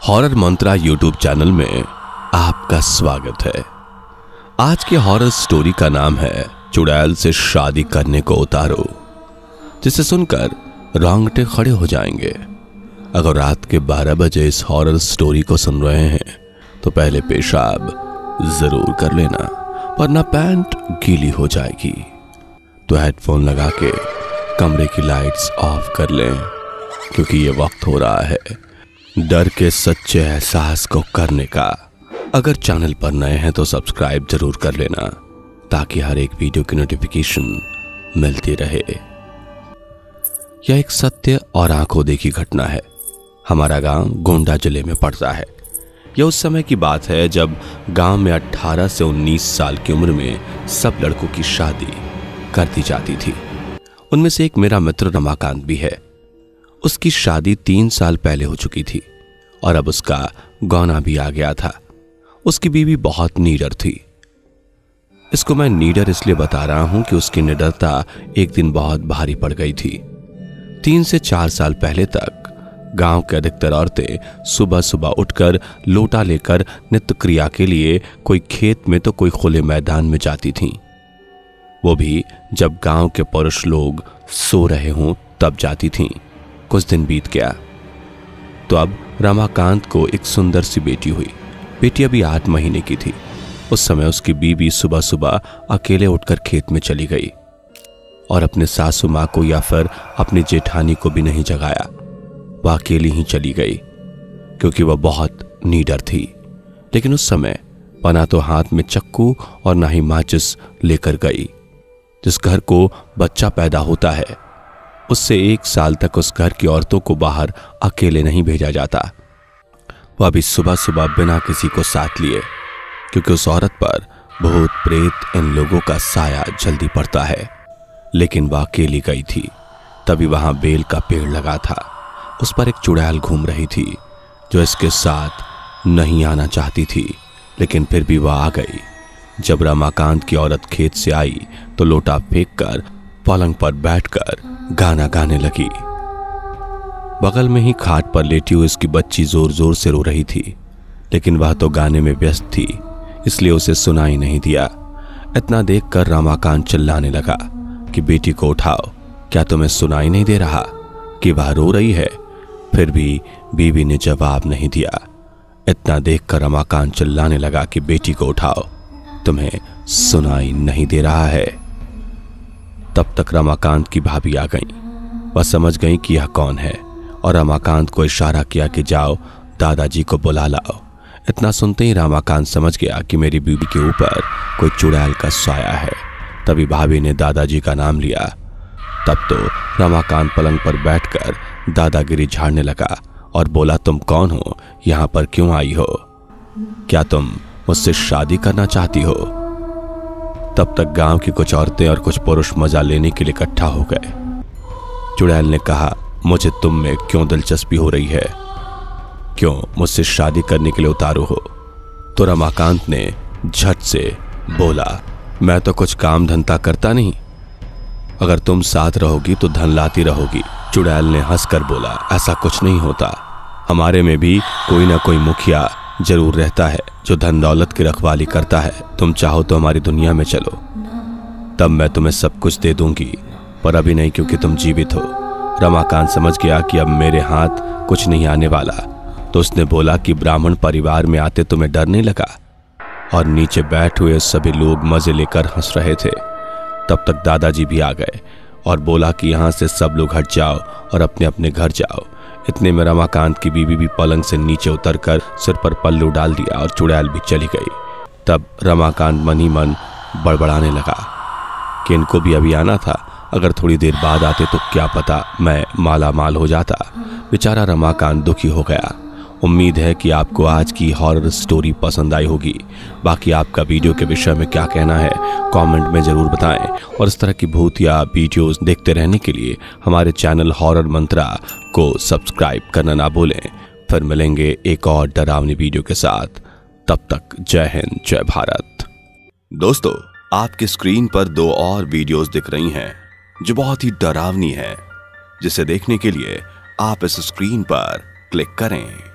Horror मंत्रा YouTube channel में आपका स्वागत है। आज की हॉरर स्टोरी का नाम है चुड़ैल से शादी करने को उतारो, जिसे सुनकर रोंगटे खड़े हो जाएंगे। अगर रात के 12 बजे इस हॉरर स्टोरी को सुन रहे हैं तो पहले पेशाब जरूर कर लेना, वरना पैंट गीली हो जाएगी। तो हेडफोन लगा के कमरे की लाइट्स ऑफ कर लें, क्योंकि ये वक्त हो रहा है डर के सच्चे एहसास को करने का। अगर चैनल पर नए हैं तो सब्सक्राइब जरूर कर लेना, ताकि हर एक वीडियो की नोटिफिकेशन मिलती रहे। यह एक सत्य और आंखों देखी घटना है। हमारा गांव गोंडा जिले में पड़ता है। यह उस समय की बात है जब गांव में 18 से 19 साल की उम्र में सब लड़कों की शादी कर दी जाती थी। उनमें से एक मेरा मित्र रमाकांत भी है। उसकी शादी 3 साल पहले हो चुकी थी और अब उसका गौना भी आ गया था। उसकी बीवी बहुत नीडर थी। इसको मैं नीडर इसलिए बता रहा हूं कि उसकी निडरता एक दिन बहुत भारी पड़ गई थी। 3 से 4 साल पहले तक गांव के अधिकतर औरतें सुबह सुबह उठकर लोटा लेकर नित्य क्रिया के लिए कोई खेत में तो कोई खुले मैदान में जाती थीं। वो भी जब गांव के पुरुष लोग सो रहे हों तब जाती थीं। कुछ दिन बीत गया तो अब रमाकांत को एक सुंदर सी बेटी हुई। बेटी अभी 8 महीने की थी। उस समय उसकी बीवी सुबह सुबह अकेले उठकर खेत में चली गई और अपने सासू माँ को या फिर अपनी जेठानी को भी नहीं जगाया। वह अकेली ही चली गई, क्योंकि वह बहुत नीडर थी। लेकिन उस समय वह ना तो हाथ में चक्कू और ना ही माचिस लेकर गई। जिस घर को बच्चा पैदा होता है उससे 1 साल तक उस घर की औरतों को बाहर अकेले नहीं भेजा जाता। वह भी सुबह सुबह बिना किसी को साथ लिए, क्योंकि उस औरत पर भूत प्रेत इन लोगों का साया जल्दी पड़ता है। लेकिन वह अकेली गई थी। तभी वहां बेल का पेड़ लगा था। उस पर एक चुड़ैल घूम रही थी, जो इसके साथ नहीं आना चाहती थी, लेकिन फिर भी वह आ गई। जब रमाकांत की औरत खेत से आई तो लोटा फेंक कर पलंग पर बैठकर गाना गाने लगी। बगल में ही खाट पर लेटी हुई उसकी बच्ची जोर जोर से रो रही थी, लेकिन वह तो गाने में व्यस्त थी, इसलिए उसे सुनाई नहीं दिया। इतना देखकर रमाकांत चिल्लाने लगा कि बेटी को उठाओ, क्या तुम्हें सुनाई नहीं दे रहा कि वह रो रही है? फिर भी बीवी ने जवाब नहीं दिया। इतना देखकर रमाकांत चिल्लाने लगा कि बेटी को उठाओ, तुम्हें सुनाई नहीं दे रहा है। तब तक रमाकांत की भाभी आ गई। वह समझ गई कि यह कौन है और रमाकांत को इशारा किया कि जाओ दादाजी को बुला लाओ। इतना सुनते ही रमाकांत समझ गया कि मेरी बीवी के ऊपर कोई चुड़ैल का साया है। तभी भाभी ने दादाजी का नाम लिया। तब तो रमाकांत पलंग पर बैठकर दादागिरी झाड़ने लगा और बोला, तुम कौन हो? यहां पर क्यों आई हो? क्या तुम मुझसे शादी करना चाहती हो? तब तक गांव की कुछ औरतें और कुछ पुरुष मजा लेने के लिए इकट्ठा हो गए। चुड़ैल ने कहा, मुझे तुम में क्यों दिलचस्पी हो रही है? क्यों मुझसे शादी करने के लिए उतारू हो? तो रमाकांत ने झट से बोला, मैं तो कुछ काम धंधा करता नहीं। अगर तुम साथ रहोगी तो धन लाती रहोगी। चुड़ैल ने हंसकर बोला, ऐसा कुछ नहीं होता। हमारे में भी कोई ना कोई मुखिया जरूर रहता है जो धन दौलत की रखवाली करता है। तुम चाहो तो हमारी दुनिया में चलो, तब मैं तुम्हें सब कुछ दे दूंगी, पर अभी नहीं, क्योंकि तुम जीवित हो। रमाकांत समझ गया कि अब मेरे हाथ कुछ नहीं आने वाला, तो उसने बोला कि ब्राह्मण परिवार में आते तुम्हें डर नहीं लगा? और नीचे बैठे हुए सभी लोग मजे लेकर हंस रहे थे। तब तक दादाजी भी आ गए और बोला कि यहां से सब लोग हट जाओ और अपने अपने घर जाओ। इतने में रमाकांत की बीवी भी पलंग से नीचे उतरकर सिर पर पल्लू डाल दिया और चुड़ैल भी चली गई। तब रमाकांत मन ही मन बड़बड़ाने लगा कि इनको भी अभी आना था। अगर थोड़ी देर बाद आते तो क्या पता मैं माला माल हो जाता। बेचारा रमाकांत दुखी हो गया। उम्मीद है कि आपको आज की हॉरर स्टोरी पसंद आई होगी। बाकी आपका वीडियो के विषय में क्या कहना है कमेंट में ज़रूर बताएं, और इस तरह की भूत या वीडियोस देखते रहने के लिए हमारे चैनल हॉरर मंत्रा को सब्सक्राइब करना ना भूलें। फिर मिलेंगे एक और डरावनी वीडियो के साथ। तब तक जय हिंद, जय भारत। दोस्तों, आपकी स्क्रीन पर 2 और वीडियोस दिख रही हैं जो बहुत ही डरावनी है, जिसे देखने के लिए आप इस स्क्रीन पर क्लिक करें।